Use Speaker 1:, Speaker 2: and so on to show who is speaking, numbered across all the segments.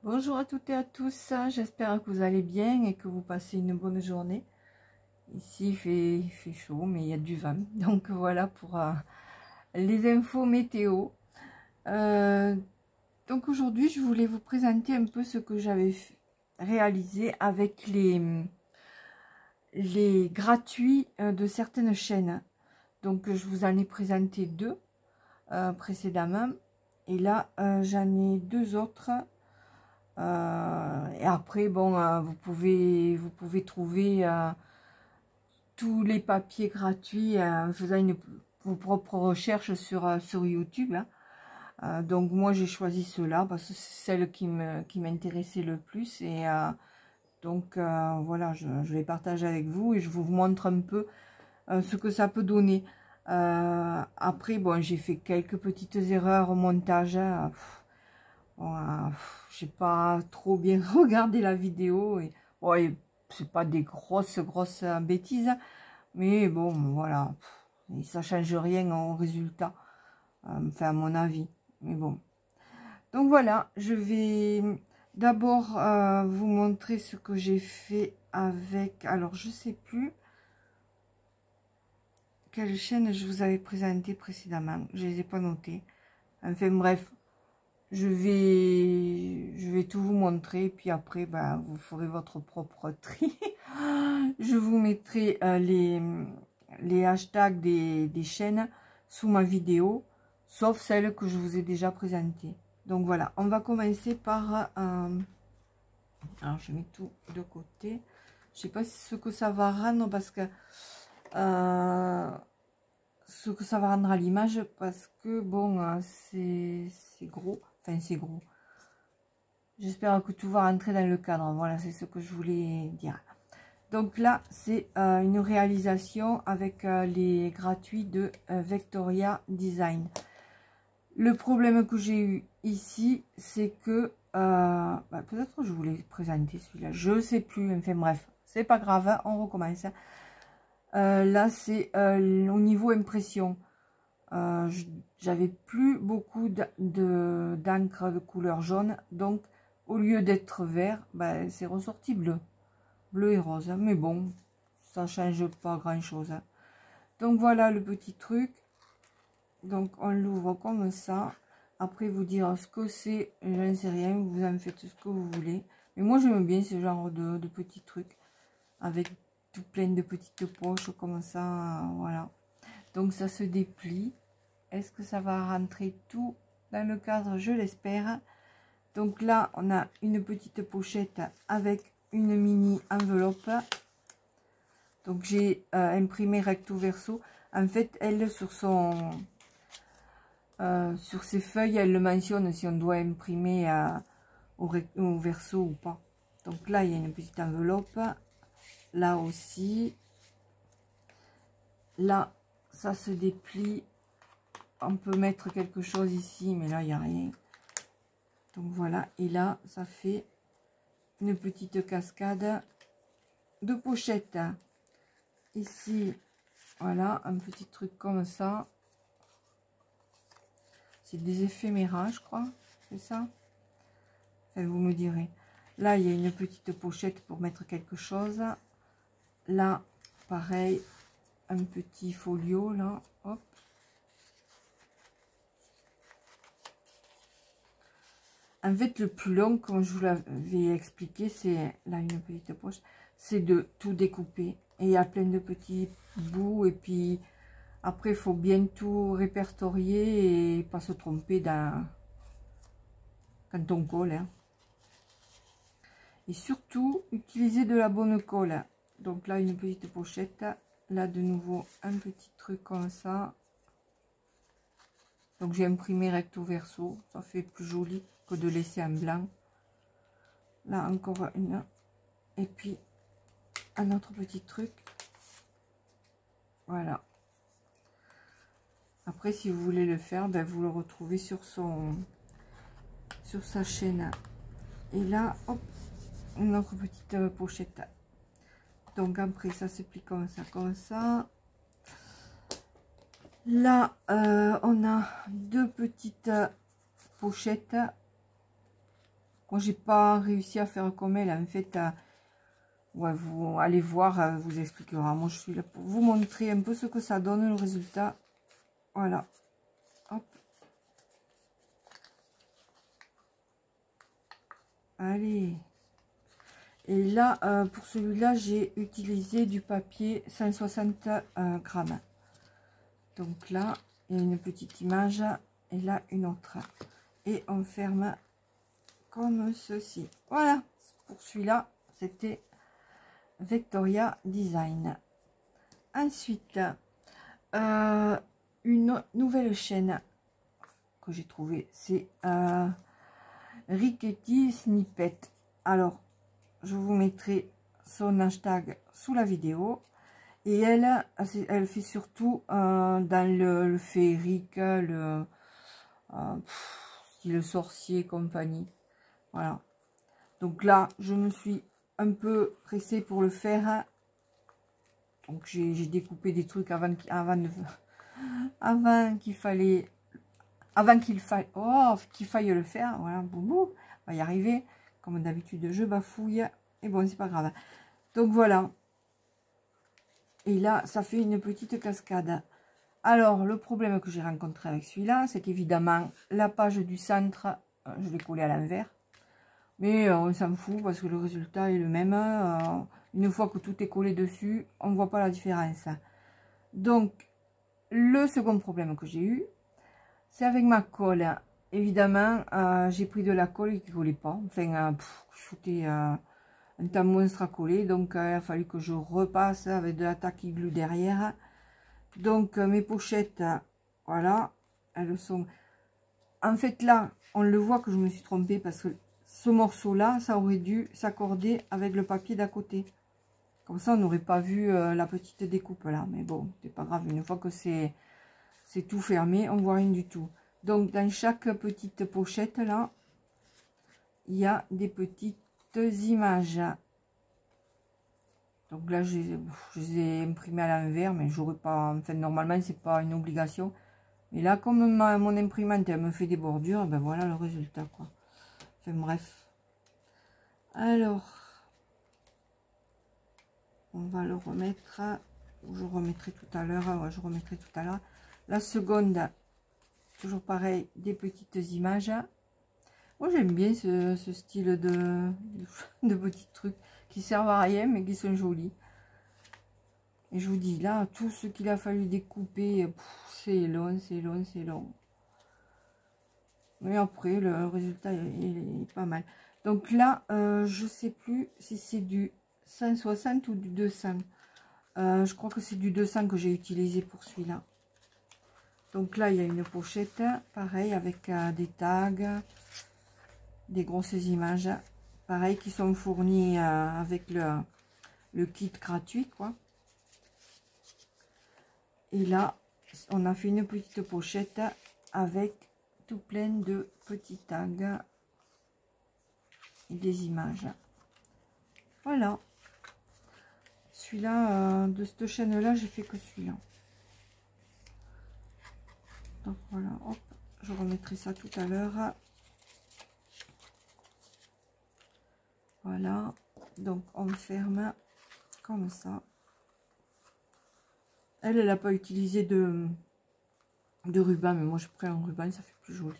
Speaker 1: Bonjour à toutes et à tous, j'espère que vous allez bien et que vous passez une bonne journée. Ici il fait chaud mais il y a du vent, donc voilà pour les infos météo. Donc aujourd'hui je voulais vous présenter un peu ce que j'avais réalisé avec les gratuits de certaines chaînes. Donc je vous en ai présenté deux précédemment et là j'en ai deux autres. Et après, bon, vous pouvez trouver tous les papiers gratuits en faisant vos propres recherches sur YouTube. Hein. Donc moi, j'ai choisi ceux-là parce que c'est celle qui m'intéressait le plus. Et donc, voilà, je les partage avec vous et je vous montre un peu ce que ça peut donner. Après, bon, j'ai fait quelques petites erreurs au montage. Hein. J'ai pas trop bien regardé la vidéo et ouais, c'est pas des grosses bêtises, mais bon voilà, et ça change rien au résultat, enfin à mon avis, mais bon. Donc voilà, je vais d'abord vous montrer ce que j'ai fait avec, alors je sais plus quelle chaîne je vous avais présenté précédemment, je les ai pas notées, enfin bref. Je vais tout vous montrer, puis après, ben, vous ferez votre propre tri. Je vous mettrai les hashtags des chaînes sous ma vidéo, sauf celles que je vous ai déjà présentées. Donc voilà, on va commencer par... alors, je mets tout de côté. Je sais pas ce que ça va rendre, parce que... ce que ça va rendre à l'image, parce que, bon, c'est gros. Enfin, c'est gros. J'espère que tout va rentrer dans le cadre. Voilà, c'est ce que je voulais dire. Donc là, c'est une réalisation avec les gratuits de Vectoria Design. Le problème que j'ai eu ici, c'est que... peut-être que je voulais présenter celui-là. Je ne sais plus. Enfin bref, c'est pas grave. Hein, on recommence. Là, c'est au niveau impression. J'avais plus beaucoup d'encre de couleur jaune, donc au lieu d'être vert, ben, c'est ressorti bleu et rose, hein. Mais bon, ça change pas grand chose, hein. Donc voilà le petit truc. Donc on l'ouvre comme ça. Après vous dire ce que c'est, je ne sais rien, vous en faites ce que vous voulez, mais moi j'aime bien ce genre de petits trucs avec tout plein de petites poches comme ça, voilà. Donc ça se déplie. Est-ce que ça va rentrer tout dans le cadre? Je l'espère. Donc là, on a une petite pochette avec une mini enveloppe. Donc j'ai imprimé recto verso. En fait, elle, sur ses feuilles, elle le mentionne si on doit imprimer au verso ou pas. Donc là, il y a une petite enveloppe. Là aussi. Là, ça se déplie. On peut mettre quelque chose ici, mais là, il n'y a rien. Donc voilà, et là, ça fait une petite cascade de pochettes. Ici, voilà, un petit truc comme ça. C'est des éphéméras, je crois, c'est ça. Enfin, vous me direz. Là, il y a une petite pochette pour mettre quelque chose. Là, pareil, un petit folio, là, hop. En fait, le plus long, comme je vous l'avais expliqué, c'est là une petite poche, c'est de tout découper. Et il y a plein de petits bouts. Et puis après, il faut bien tout répertorier et pas se tromper quand on colle. Hein. Et surtout, utiliser de la bonne colle. Donc là, une petite pochette. Là, de nouveau, un petit truc comme ça. Donc j'ai imprimé recto verso. Ça fait plus joli que de laisser en blanc. Là encore une, et puis un autre petit truc, voilà. Après, si vous voulez le faire, ben, vous le retrouvez sur sa chaîne. Et là, hop, une autre petite pochette. Donc après, ça se plie comme ça, comme ça. Là, on a deux petites pochettes Moi, j'ai pas réussi à faire comme elle. En fait, ouais, vous allez voir, elle vous expliquera. Moi, je suis là pour vous montrer un peu ce que ça donne, le résultat. Voilà. Hop. Allez. Et là, pour celui-là, j'ai utilisé du papier 160 grammes. Donc là, il y a une petite image et là, une autre. Et on ferme comme ceci. Voilà. Pour celui-là, c'était Victoria Design. Ensuite, une nouvelle chaîne que j'ai trouvée, c'est Rickety Snippet. Alors, je vous mettrai son hashtag sous la vidéo. Et elle fait surtout dans le féerique, le style sorcier et compagnie. Voilà. Donc là, je me suis un peu pressée pour le faire. Donc j'ai découpé des trucs avant qu'il faille le faire. Voilà, boubou, on va y arriver. Comme d'habitude, je bafouille. Et bon, c'est pas grave. Donc voilà. Et là, ça fait une petite cascade. Alors, le problème que j'ai rencontré avec celui-là, c'est qu'évidemment, la page du centre, je l'ai collée à l'envers. Mais on s'en fout parce que le résultat est le même. Une fois que tout est collé dessus, on ne voit pas la différence. Donc, le second problème que j'ai eu, c'est avec ma colle. Évidemment, j'ai pris de la colle qui ne collait pas. Enfin, je foutais un temps monstre à coller. Donc, il a fallu que je repasse avec de la tacky glue derrière. Donc, mes pochettes, voilà, elles sont... En fait, là, on le voit que je me suis trompée parce que ce morceau-là, ça aurait dû s'accorder avec le papier d'à côté. Comme ça, on n'aurait pas vu la petite découpe là. Mais bon, c'est pas grave. Une fois que c'est tout fermé, on voit rien du tout. Donc, dans chaque petite pochette là, il y a des petites images. Donc là, je les ai imprimées à l'envers, mais j'aurais pas... Enfin, normalement, c'est pas une obligation. Et là, comme mon imprimante, elle me fait des bordures, ben voilà le résultat, quoi. Enfin, bref. Alors, on va le remettre. Je remettrai tout à l'heure. Ouais, je remettrai tout à l'heure. La seconde, toujours pareil, des petites images. Moi, j'aime bien ce style de petits trucs qui servent à rien, mais qui sont jolis. Et je vous dis, là, tout ce qu'il a fallu découper, c'est long, c'est long, c'est long. Mais après, le résultat est pas mal. Donc là, je sais plus si c'est du 160 ou du 200. Je crois que c'est du 200 que j'ai utilisé pour celui-là. Donc là, il y a une pochette, pareil, avec des tags, des grosses images, pareil, qui sont fournies avec le kit gratuit, quoi. Et là, on a fait une petite pochette avec tout plein de petits tags et des images. Voilà. Celui-là, de cette chaîne-là, j'ai fait que celui-là. Donc voilà, hop, je remettrai ça tout à l'heure. Voilà. Donc on ferme comme ça. Elle n'a pas utilisé de ruban, mais moi je prends un ruban, ça fait plus joli.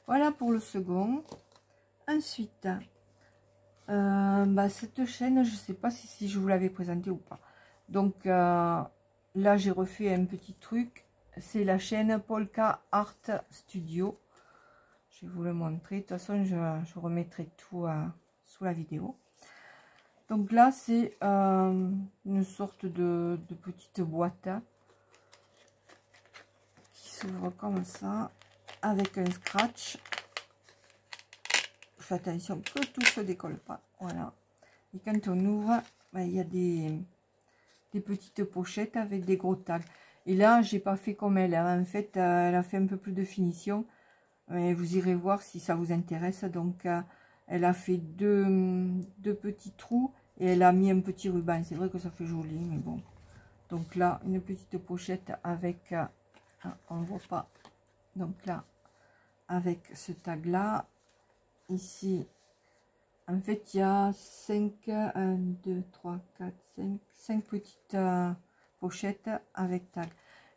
Speaker 1: Voilà pour le second. Ensuite, cette chaîne, je sais pas si je vous l'avais présentée ou pas. Donc là, j'ai refait un petit truc. C'est la chaîne Polka Art Studio. Je vais vous le montrer. De toute façon, je remettrai tout sous la vidéo. Donc là, c'est une sorte de petite boîte qui s'ouvre comme ça, avec un scratch. Faites attention que tout ne se décolle pas. Voilà. Et quand on ouvre, il y a des petites pochettes avec des gros tags. Et là, j'ai pas fait comme elle. En fait, elle a fait un peu plus de finition. Et vous irez voir si ça vous intéresse. Donc, elle a fait deux petits trous. Et elle a mis un petit ruban. C'est vrai que ça fait joli, mais bon. Donc là, une petite pochette avec... on voit pas. Donc là, avec ce tag là. Ici, En fait, il y a 5, 1, 2, 3, 4, 5 petites pochettes avec tag.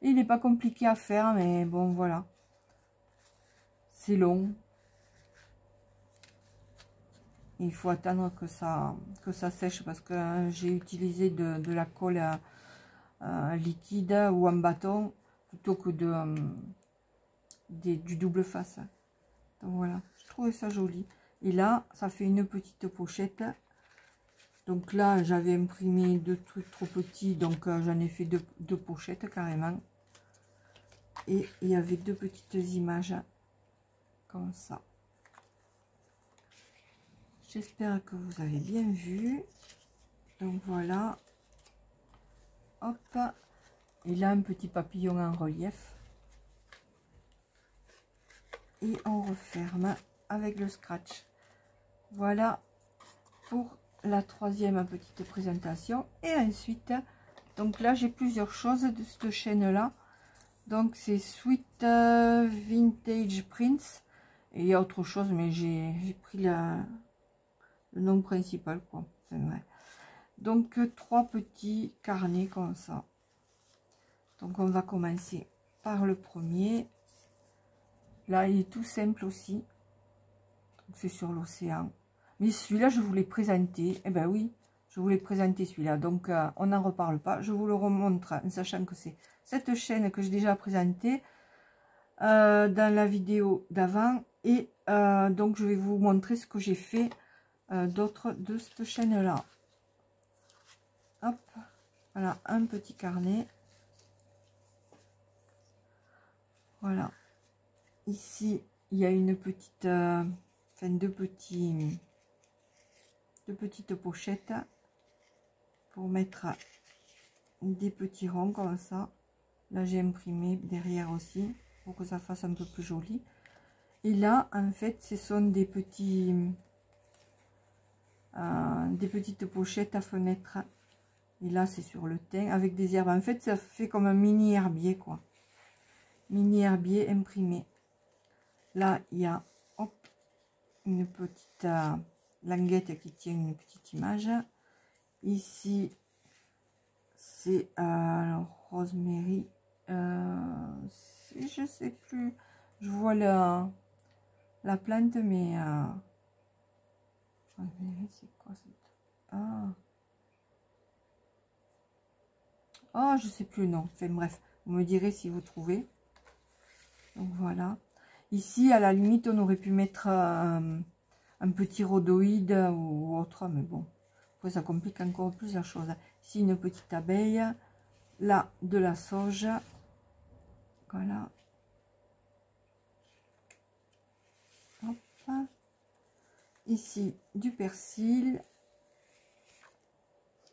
Speaker 1: Il n'est pas compliqué à faire, mais bon, voilà. C'est long. Il faut attendre que ça sèche parce que j'ai utilisé de la colle liquide ou en bâton plutôt que du double face. Donc voilà, je trouvais ça joli. Et là, ça fait une petite pochette. Donc là, j'avais imprimé 2 trucs trop petits, donc j'en ai fait deux pochettes carrément. Et il y avait 2 petites images comme ça. J'espère que vous avez bien vu. Donc voilà. Hop. Et là, un petit papillon en relief. Et on referme avec le scratch. Voilà pour la 3e petite présentation. Et ensuite, donc là, j'ai plusieurs choses de cette chaîne-là. Donc, c'est Sweet Vintage Prince. Et il y a autre chose, mais j'ai pris le nom principal, quoi. C'est vrai. Donc, 3 petits carnets comme ça. Donc, on va commencer par le premier. Là, il est tout simple aussi. C'est sur l'océan. Mais celui-là, je vous l'ai présenté. Eh ben oui, je vous l'ai présenté celui-là. Donc, on n'en reparle pas. Je vous le remontre en sachant que c'est cette chaîne que j'ai déjà présentée dans la vidéo d'avant. Et donc, je vais vous montrer ce que j'ai fait d'autres de cette chaîne-là. Hop, voilà, un petit carnet. Voilà. Ici, il y a une petite, enfin deux petites pochettes pour mettre des petits ronds comme ça. Là, j'ai imprimé derrière aussi pour que ça fasse un peu plus joli. Et là, en fait, ce sont des petites pochettes à fenêtre. Et là, c'est sur le thym avec des herbes. En fait, ça fait comme un mini herbier, quoi. Mini herbier imprimé. Là, il y a hop, une petite languette qui tient une petite image. Ici, c'est rosemary. Je sais plus. Je vois la plante, mais c'est quoi ça? Ah, je sais plus le nom. Enfin bref, vous me direz si vous trouvez. Donc voilà. Ici, à la limite, on aurait pu mettre un petit rhodoïde ou autre, mais bon, après ça complique encore plus la chose. Ici, une petite abeille. Là, de la sauge. Voilà. Hop. Ici, du persil.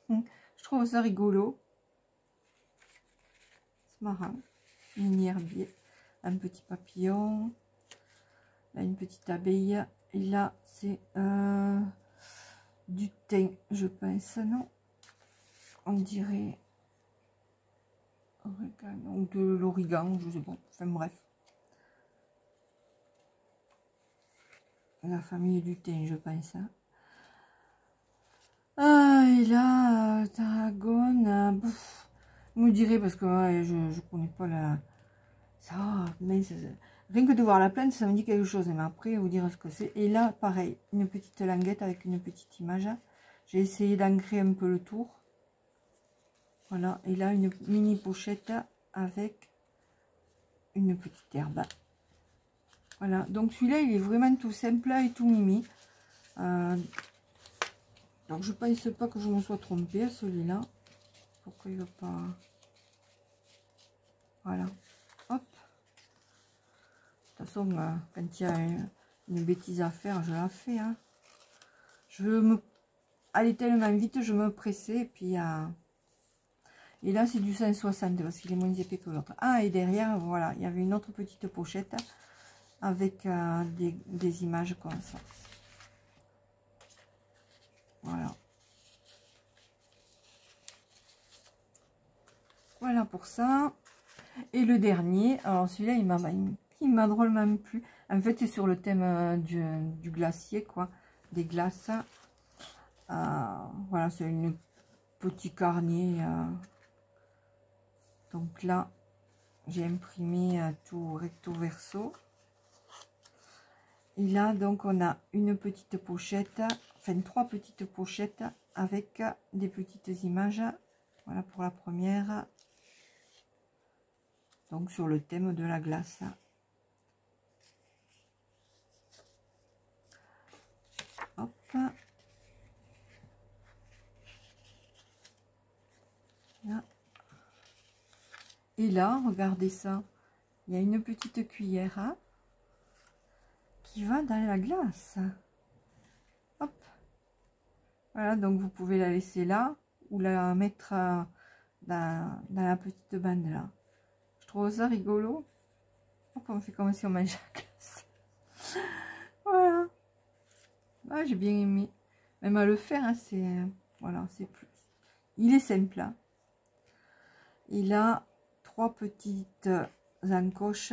Speaker 1: Je trouve ça rigolo. C'est marrant. Mini herbier. Un petit papillon. Là, une petite abeille. Et là, c'est du thym, je pense, non? On dirait ou de l'origan, je sais pas. Enfin bref. La famille du thym, je pense. Et là, tarragone, vous me direz parce que ouais, je connais pas la... Ça, mais rien que de voir la plante, ça me dit quelque chose. Mais après, vous dire ce que c'est. Et là, pareil, une petite languette avec une petite image. J'ai essayé d'ancrer un peu le tour. Voilà. Et là, une mini pochette avec une petite herbe. Voilà. Donc, celui-là, il est vraiment tout simple et tout mimi. Donc, je pense pas que je me sois trompée à celui-là. Pourquoi il va pas... Voilà. Hop. De toute façon, quand il y a une bêtise à faire, je la fais. Hein. Je me allais tellement vite, je me pressais. Et puis, et là, c'est du 160 parce qu'il est moins épais que l'autre. Ah, et derrière, voilà, il y avait une autre petite pochette avec des images comme ça. Voilà. Voilà pour ça. Et le dernier, alors celui-là, il m'a drôlement plu. En fait, c'est sur le thème du glacier, quoi. des glaces. Voilà, c'est une petit carnet. Donc là, j'ai imprimé tout recto verso. Et là, donc, on a une petite pochette, enfin 3 petites pochettes avec des petites images. Voilà pour la première. Donc, sur le thème de la glace. Hop. Là. Et là, regardez ça. Il y a une petite cuillère hein, qui va dans la glace. Hop. Voilà, donc vous pouvez la laisser là ou la mettre dans la petite bande là. Je trouve ça rigolo. Hop, on fait comme si on mangeait la glace. Voilà. Ah, j'ai bien aimé. Même à le faire, hein, c'est... Voilà, c'est plus... Il est simple. Hein. Il a 3 petites encoches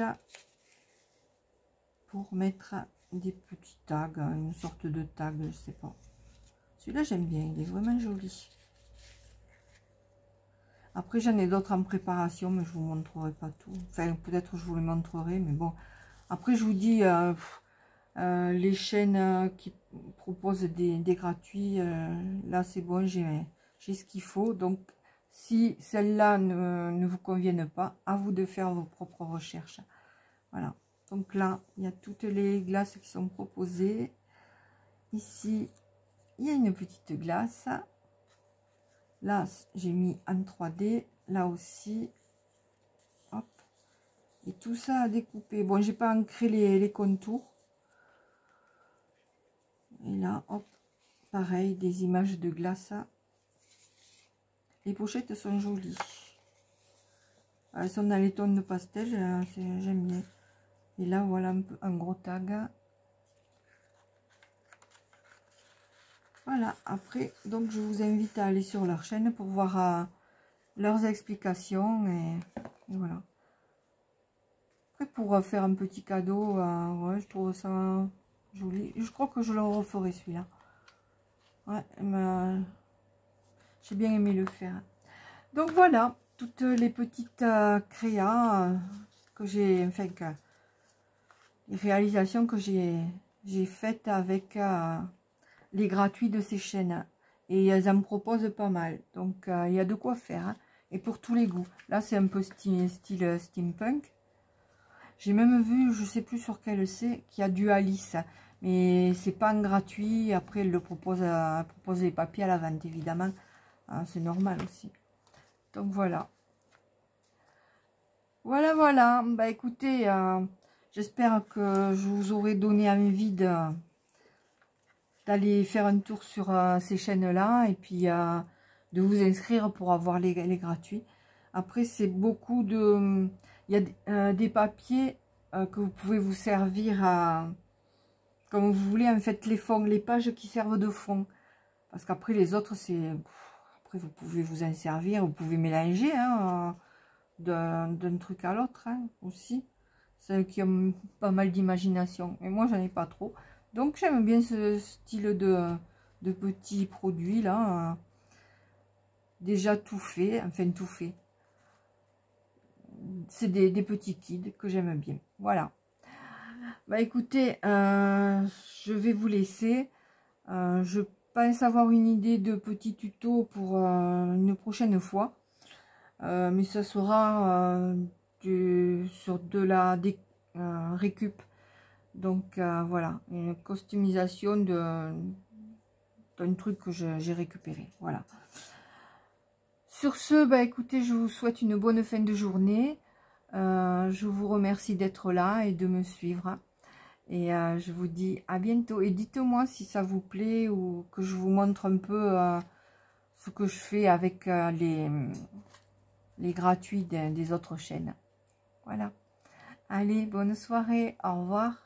Speaker 1: pour mettre des petits tags, une sorte de tag, je sais pas. Celui-là, j'aime bien, il est vraiment joli. Après, j'en ai d'autres en préparation, mais je vous montrerai pas tout. Enfin, peut-être je vous les montrerai, mais bon. Après, je vous dis, les chaînes qui proposent des gratuits, là, c'est bon, j'ai ce qu'il faut. Donc, si celles-là ne vous conviennent pas, à vous de faire vos propres recherches. Voilà. Donc là, il y a toutes les glaces qui sont proposées. Ici, il y a une petite glace. Là, j'ai mis en 3D. Là aussi. Hop. Et tout ça à découper. Bon, j'ai pas ancré les contours. Et là, hop. Pareil, des images de glace. Les pochettes sont jolies. Elles sont dans les tons de pastel. J'aime bien. Et là, voilà un gros tag. Voilà, après, donc je vous invite à aller sur leur chaîne pour voir leurs explications. Et voilà. Après, pour faire un petit cadeau, ouais, je trouve ça joli. Je crois que je le referai celui-là. Ouais, j'ai bien aimé le faire. Donc voilà, toutes les petites créas que j'ai, enfin, les réalisations que j'ai faites avec les gratuits de ces chaînes. Et elles en proposent pas mal. Donc, il y a de quoi faire. Hein. Et pour tous les goûts. Là, c'est un peu style steampunk. J'ai même vu, je sais plus sur quel c'est, qu'il y a du Alice. Mais c'est pas en gratuit. Après, elle propose les papiers à la vente, évidemment. C'est normal aussi. Donc, voilà. Voilà, voilà. Bah, écoutez, j'espère que je vous aurai donné envie d'aller faire un tour sur ces chaînes-là. Et puis, de vous inscrire pour avoir les gratuits. Après, c'est beaucoup de... Il y a des papiers que vous pouvez vous servir comme vous voulez. En fait, les pages qui servent de fond. Parce qu'après, les autres, c'est... Après, vous pouvez vous en servir. Vous pouvez mélanger hein, d'un truc à l'autre hein, aussi. Celles qui ont pas mal d'imagination. Et moi, j'en ai pas trop. Donc, j'aime bien ce style de petits produits là. Déjà tout fait. Enfin, tout fait. C'est des petits kits que j'aime bien. Voilà. Bah écoutez, je vais vous laisser. Je pense avoir une idée de petits tutos pour une prochaine fois. Mais ça sera sur de la récup. Donc voilà, une customisation d'un truc que j'ai récupéré. Voilà. Sur ce, bah écoutez, je vous souhaite une bonne fin de journée. Je vous remercie d'être là et de me suivre. Et je vous dis à bientôt. Et dites-moi si ça vous plaît ou que je vous montre un peu ce que je fais avec les gratuits des autres chaînes. Voilà. Allez, bonne soirée. Au revoir.